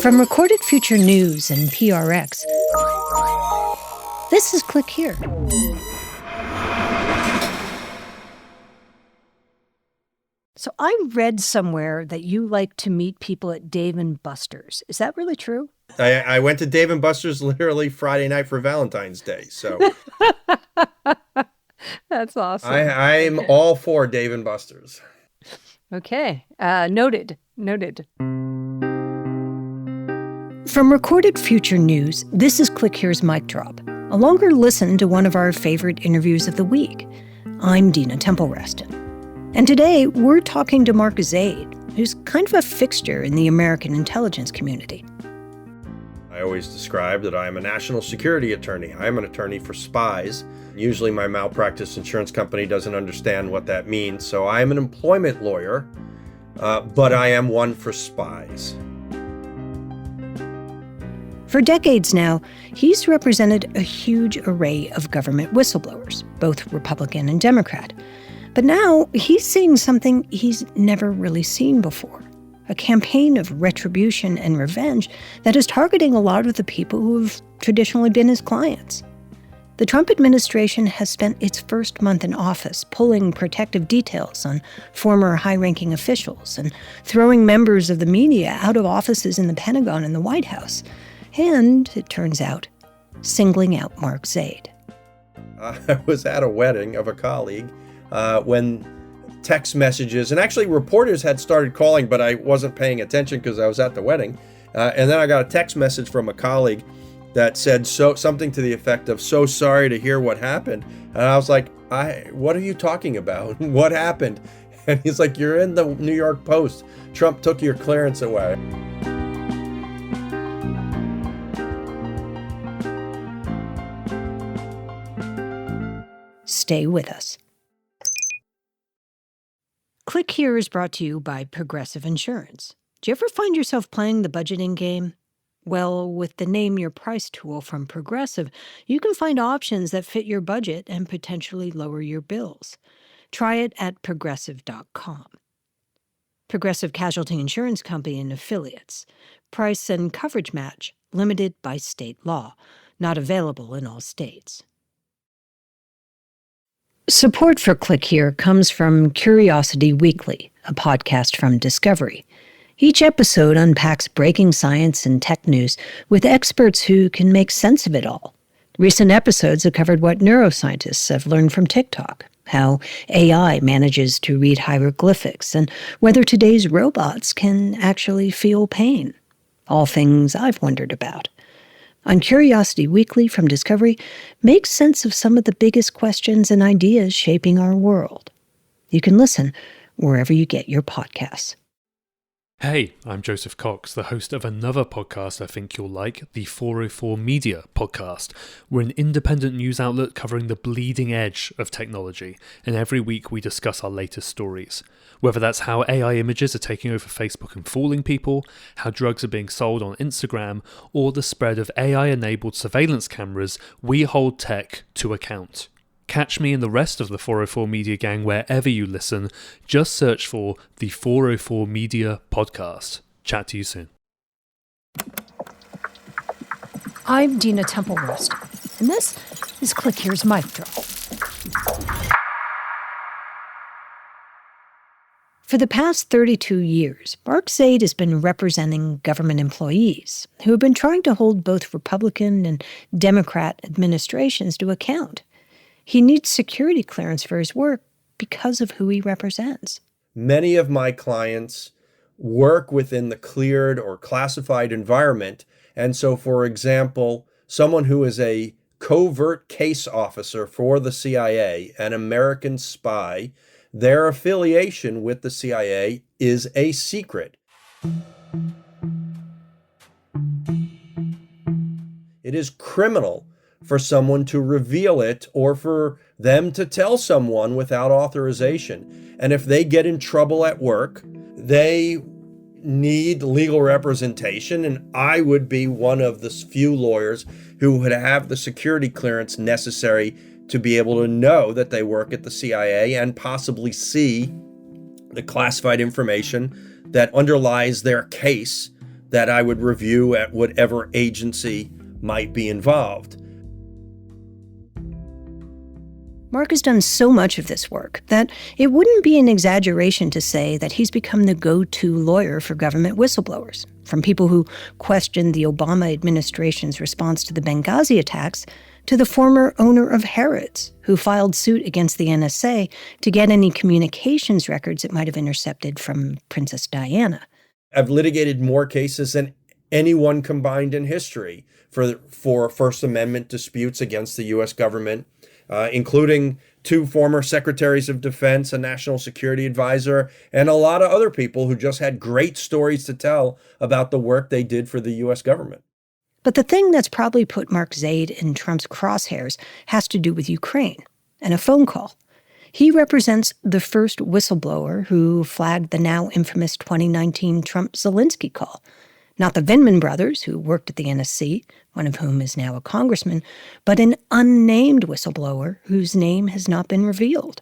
From Recorded Future News and PRX, this is Click Here. So I read somewhere that you like to meet people at Dave & Buster's. Is that really true? I went to Dave & Buster's literally Friday night for Valentine's Day. So That's awesome. I'm all for Dave & Buster's. Okay. Noted. From Recorded Future News, this is Click Here's Mic Drop, a longer listen to one of our favorite interviews of the week. I'm Dina Temple-Reston. And today, we're talking to Mark Zaid, who's kind of a fixture in the American intelligence community. I always describe that I am a national security attorney. I am an attorney for spies. Usually my malpractice insurance company doesn't understand what that means, so I am an employment lawyer, but I am one for spies. For decades now, he's represented a huge array of government whistleblowers, both Republican and Democrat. But now he's seeing something he's never really seen before, a campaign of retribution and revenge that is targeting a lot of the people who have traditionally been his clients. The Trump administration has spent its first month in office pulling protective details on former high-ranking officials and throwing members of the media out of offices in the Pentagon and the White House. And, it turns out, singling out Mark Zaid. I was at a wedding of a colleague when text messages, and actually reporters had started calling, but I wasn't paying attention because I was at the wedding. And then I got a text message from a colleague that said something to the effect of, "So sorry to hear what happened." And I was like, what are you talking about? What happened? And he's like, "You're in the New York Post. Trump took your clearance away." Stay with us. Click Here is brought to you by Progressive Insurance. Do you ever find yourself playing the budgeting game? Well, with the Name Your Price tool from Progressive, you can find options that fit your budget and potentially lower your bills. Try it at progressive.com. Progressive Casualty Insurance Company and Affiliates. Price and coverage match limited by state law. Not available in all states. Support for Click Here comes from Curiosity Weekly, a podcast from Discovery. Each episode unpacks breaking science and tech news with experts who can make sense of it all. Recent episodes have covered what neuroscientists have learned from TikTok, how AI manages to read hieroglyphics, and whether today's robots can actually feel pain. All things I've wondered about. On Curiosity Weekly from Discovery, make sense of some of the biggest questions and ideas shaping our world. You can listen wherever you get your podcasts. Hey, I'm Joseph Cox, the host of another podcast I think you'll like, the 404 Media podcast. We're an independent news outlet covering the bleeding edge of technology, and every week we discuss our latest stories. Whether that's how AI images are taking over Facebook and fooling people, how drugs are being sold on Instagram, or the spread of AI-enabled surveillance cameras, we hold tech to account. Catch me and the rest of the 404 Media gang wherever you listen. Just search for the 404 Media podcast. Chat to you soon. I'm Dina Temple-Reston, and this is Click Here's Mic Drop. For the past 32 years, Mark Zaid has been representing government employees who have been trying to hold both Republican and Democrat administrations to account. He needs security clearance for his work because of who he represents. Many of my clients work within the cleared or classified environment. And so, for example, someone who is a covert case officer for the CIA, an American spy, their affiliation with the CIA is a secret. It is criminal for someone to reveal it or for them to tell someone without authorization. And if they get in trouble at work, they need legal representation. And I would be one of the few lawyers who would have the security clearance necessary to be able to know that they work at the CIA and possibly see the classified information that underlies their case that I would review at whatever agency might be involved. Mark has done so much of this work that it wouldn't be an exaggeration to say that he's become the go-to lawyer for government whistleblowers, from people who questioned the Obama administration's response to the Benghazi attacks to the former owner of Harrods, who filed suit against the NSA to get any communications records it might have intercepted from Princess Diana. I've litigated more cases than anyone combined in history for First Amendment disputes against the U.S. government, including 2 former secretaries of defense, a national security advisor, and a lot of other people who just had great stories to tell about the work they did for the U.S. government. But the thing that's probably put Mark Zaid in Trump's crosshairs has to do with Ukraine and a phone call. He represents the first whistleblower who flagged the now infamous 2019 Trump-Zelensky call. Not the Vindman brothers, who worked at the NSC, one of whom is now a congressman, but an unnamed whistleblower whose name has not been revealed.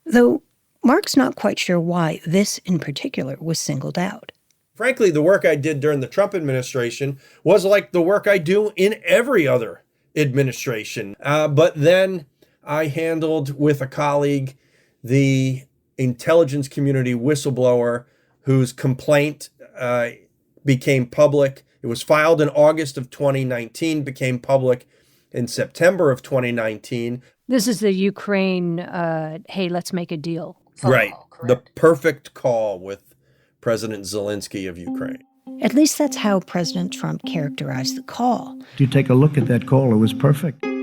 Though Mark's not quite sure why this in particular was singled out. Frankly, the work I did during the Trump administration was like the work I do in every other administration. But then I handled with a colleague the intelligence community whistleblower whose complaint became public. It was filed in August of 2019, became public in September of 2019. This is the Ukraine, hey, let's make a deal. Right. The perfect call with President Zelensky of Ukraine. At least that's how President Trump characterized the call. If you take a look at that call, it was perfect. And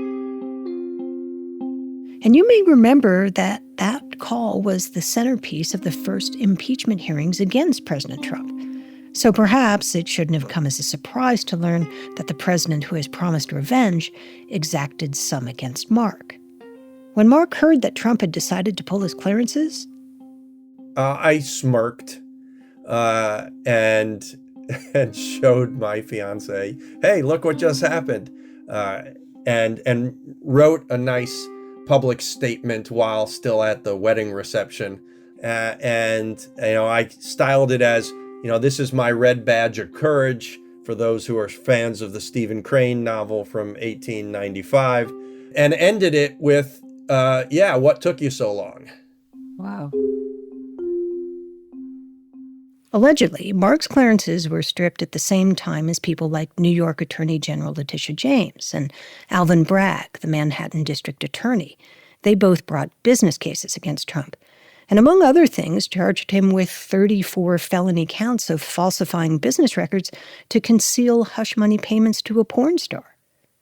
you may remember that that call was the centerpiece of the first impeachment hearings against President Trump. So perhaps it shouldn't have come as a surprise to learn that the president who has promised revenge exacted some against Mark. When Mark heard that Trump had decided to pull his clearances, I smirked and showed my fiance, hey, look what just happened, and wrote a nice public statement while still at the wedding reception. And I styled it as, this is my red badge of courage, for those who are fans of the Stephen Crane novel from 1895, and ended it with, what took you so long? Wow. Allegedly, Mark's clearances were stripped at the same time as people like New York Attorney General Letitia James and Alvin Bragg, the Manhattan District Attorney. They both brought business cases against Trump, and among other things, charged him with 34 felony counts of falsifying business records to conceal hush money payments to a porn star.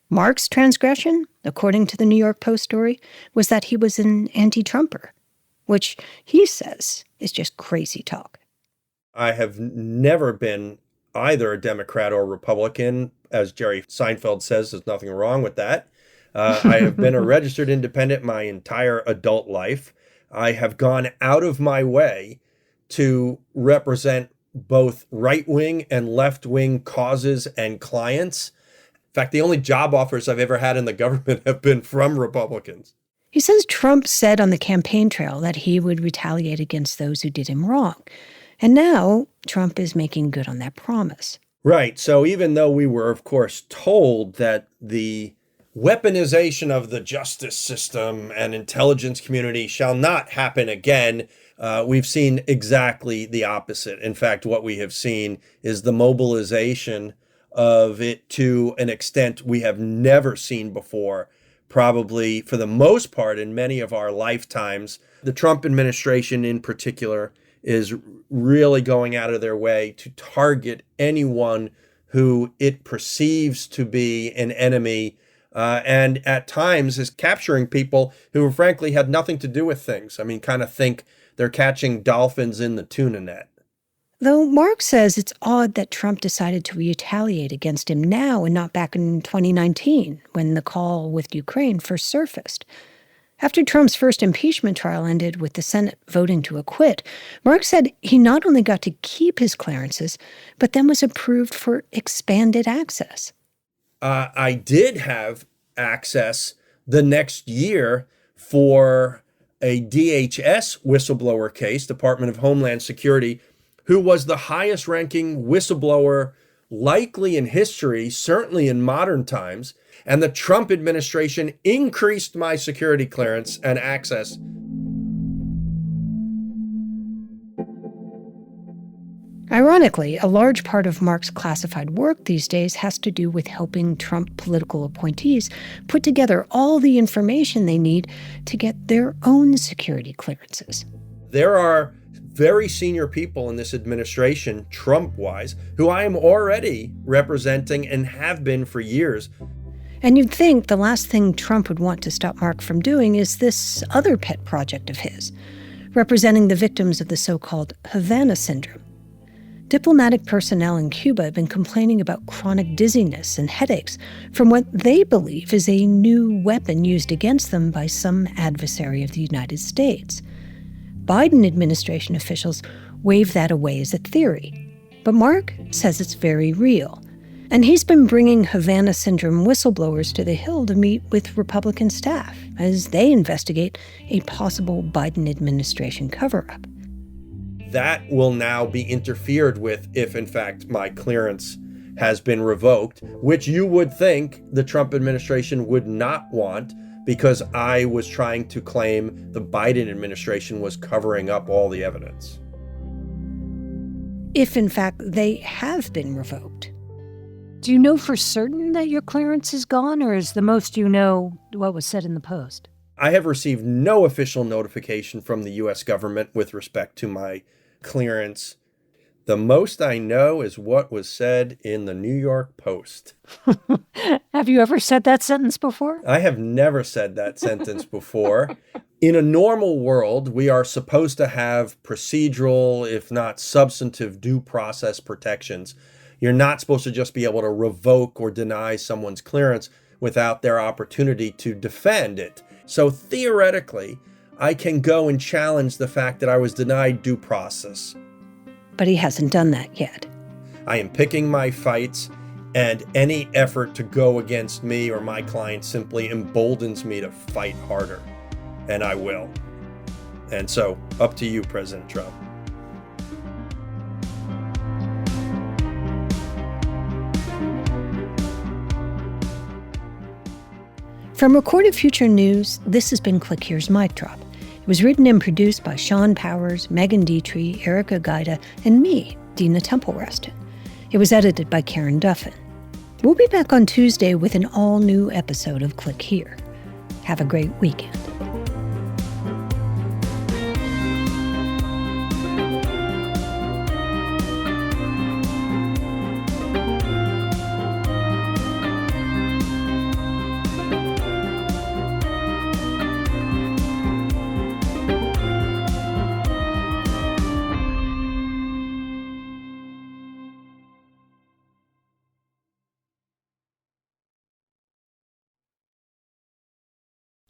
Mark's transgression, according to the New York Post story, was that he was an anti-Trumper, which he says is just crazy talk. I have never been either a Democrat or Republican. As Jerry Seinfeld says, there's nothing wrong with that. I have been a registered independent my entire adult life. I have gone out of my way to represent both right-wing and left-wing causes and clients. In fact, the only job offers I've ever had in the government have been from Republicans. He says Trump said on the campaign trail that he would retaliate against those who did him wrong. And now Trump is making good on that promise. Right. So even though we were, of course, told that the weaponization of the justice system and intelligence community shall not happen again, we've seen exactly the opposite. In fact, what we have seen is the mobilization of it to an extent we have never seen before, probably for the most part in many of our lifetimes. The Trump administration in particular is really going out of their way to target anyone who it perceives to be an enemy, and at times is capturing people who frankly had nothing to do with things. I mean, kind of think they're catching dolphins in the tuna net. Though Mark says it's odd that Trump decided to retaliate against him now and not back in 2019 when the call with Ukraine first surfaced. After Trump's first impeachment trial ended with the Senate voting to acquit, Mark said he not only got to keep his clearances, but then was approved for expanded access. I did have access the next year for a DHS whistleblower case, Department of Homeland Security, who was the highest ranking whistleblower likely in history, certainly in modern times, and the Trump administration increased my security clearance and access. Ironically, a large part of Mark's classified work these days has to do with helping Trump political appointees put together all the information they need to get their own security clearances. There are very senior people in this administration, Trump-wise, who I am already representing and have been for years. And you'd think the last thing Trump would want to stop Mark from doing is this other pet project of his, representing the victims of the so-called Havana syndrome. Diplomatic personnel in Cuba have been complaining about chronic dizziness and headaches from what they believe is a new weapon used against them by some adversary of the United States. Biden administration officials wave that away as a theory, but Mark says it's very real. And he's been bringing Havana syndrome whistleblowers to the Hill to meet with Republican staff as they investigate a possible Biden administration cover-up. That will now be interfered with if, in fact, my clearance has been revoked, which you would think the Trump administration would not want because I was trying to claim the Biden administration was covering up all the evidence. If, in fact, they have been revoked. Do you know for certain that your clearance is gone, or is the most you know what was said in the Post? I have received no official notification from the U.S. government with respect to my clearance. The most I know is what was said in the New York Post. Have you ever said that sentence before? I have never said that sentence before. In a normal world, we are supposed to have procedural, if not substantive, due process protections. You're not supposed to just be able to revoke or deny someone's clearance without their opportunity to defend it. So theoretically, I can go and challenge the fact that I was denied due process. But he hasn't done that yet. I am picking my fights, and any effort to go against me or my client simply emboldens me to fight harder. And I will. And so, up to you, President Trump. From Recorded Future News, this has been Click Here's Mic Drop. It was written and produced by Sean Powers, Megan Dietrich, Erica Gaida, and me, Dina Temple-Reston. It was edited by Karen Duffin. We'll be back on Tuesday with an all-new episode of Click Here. Have a great weekend.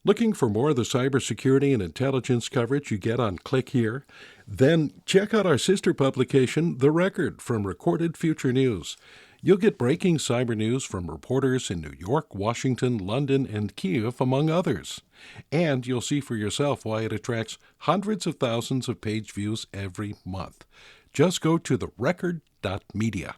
Looking for more of the cybersecurity and intelligence coverage you get on Click Here? Then check out our sister publication, The Record, from Recorded Future News. You'll get breaking cyber news from reporters in New York, Washington, London, and Kyiv, among others. And you'll see for yourself why it attracts hundreds of thousands of page views every month. Just go to therecord.media.